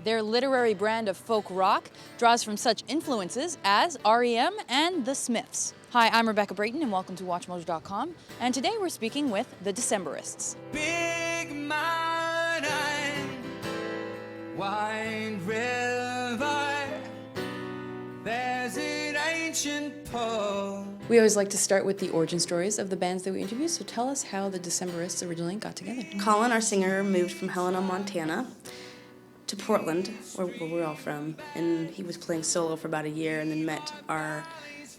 Their literary brand of folk rock draws from such influences as REM and the Smiths. Hi, I'm Rebecca Brayton and welcome to WatchMojo.com. And today we're speaking with the Decemberists. Big mountain, wide river, there's an ancient pool. We always like to start with the origin stories of the bands that we interview, so tell us how the Decemberists originally got together. Colin, our singer, moved from Helena, Montana to Portland, where we're all from, and he was playing solo for about a year and then met our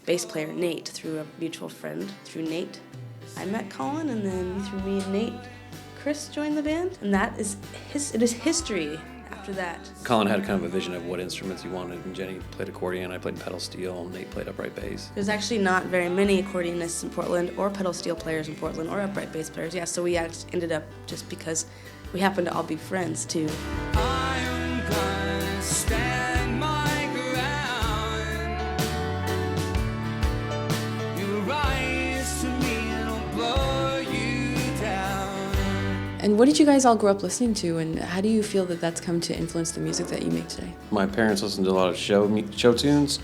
bass player, Nate, through a mutual friend. Through Nate, I met Colin, and then through me and Nate, Chris joined the band, and it is history after that. Colin had kind of a vision of what instruments he wanted, and Jenny played accordion, I played pedal steel, and Nate played upright bass. There's actually not very many accordionists in Portland, or pedal steel players in Portland, or upright bass players, yeah, so we ended up just because we happened to all be friends, too. I'm gonna stand my ground. You rise to me and I'll blow you down. And what did you guys all grow up listening to, and how do you feel that that's come to influence the music that you make today? My parents listened to a lot of show tunes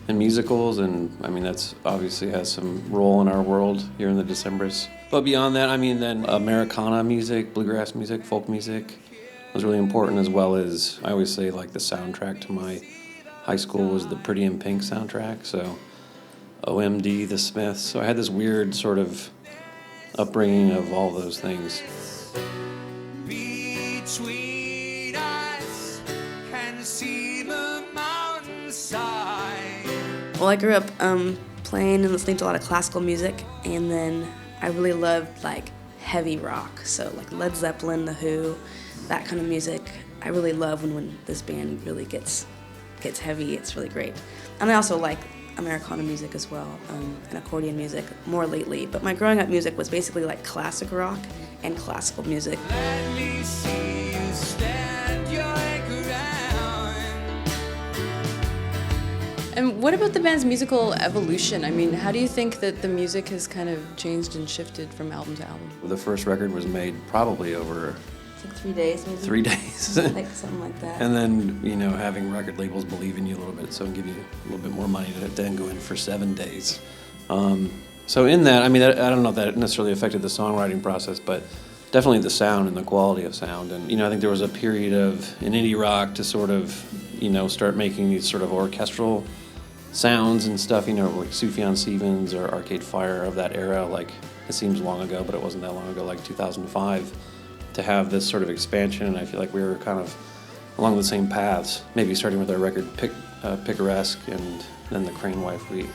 and musicals, and I mean that's obviously has some role in our world here in the Decemberists. But beyond that, I mean then Americana music, bluegrass music, folk music was really important, as well as I always say like the soundtrack to my high school was the Pretty in Pink soundtrack, so OMD, the Smiths. So I had this weird sort of upbringing of all those things. Between us, can see the mountainside. Well, I grew up playing and listening to a lot of classical music, and then I really loved like heavy rock, so like Led Zeppelin, The Who, that kind of music. I really love when this band really gets heavy. It's really great. And I also like Americana music as well, and accordion music more lately. But my growing up music was basically like classic rock and classical music. Let me see you stand your ground. And what about the band's musical evolution? I mean, how do you think that the music has kind of changed and shifted from album to album? The first record was made probably over It's like 3 days, maybe. 3 days. Like something like that. And then, having record labels believe in you a little bit, so give you a little bit more money to then go in for 7 days. So in that, I mean, I don't know if that necessarily affected the songwriting process, but definitely the sound and the quality of sound. And, I think there was a period in indie rock to sort of, start making these sort of orchestral sounds and stuff, like Sufjan Stevens or Arcade Fire of that era. Like, it seems long ago, but it wasn't that long ago, like 2005. To have this sort of expansion, and I feel like we were kind of along the same paths, maybe starting with our record Picaresque, and then the Crane Wife, we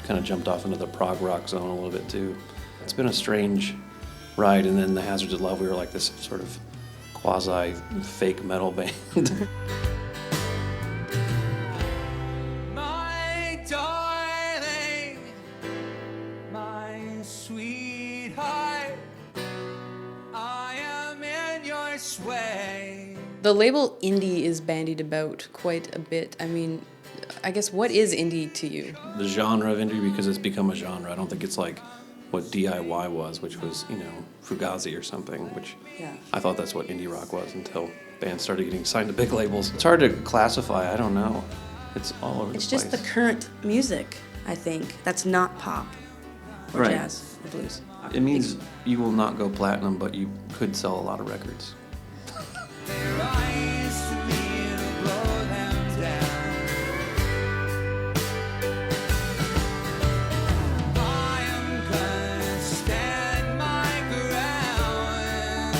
kind of jumped off into the prog rock zone a little bit too. It's been a strange ride, and then the Hazards of Love, we were like this sort of quasi-fake metal band. My darling, my sweetheart, I am in your sway. The label indie is bandied about quite a bit. I mean, I guess what is indie to you? The genre of indie, because it's become a genre. I don't think it's like what DIY was, which was, Fugazi or something, which Yeah. I thought that's what indie rock was until bands started getting signed to big labels. It's hard to classify, I don't know. It's all over the place. It's just the current music, I think, that's not pop or Right. jazz or blues. It means you will not go platinum, but you could sell a lot of records. They rise to me and I'll blow them down. I am gonna stand my ground.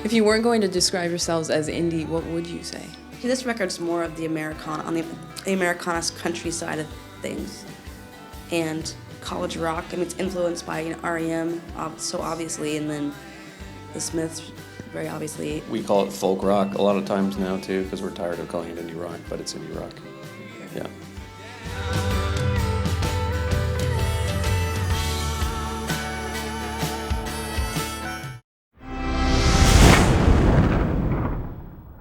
If you weren't going to describe yourselves as indie, what would you say? See, this record's more of the Americana, on the Americana country side of things, and college rock. I mean, it's influenced by REM, so obviously, and then the Smiths, very obviously. We call it folk rock a lot of times now too, because we're tired of calling it indie rock, but it's indie rock. Yeah.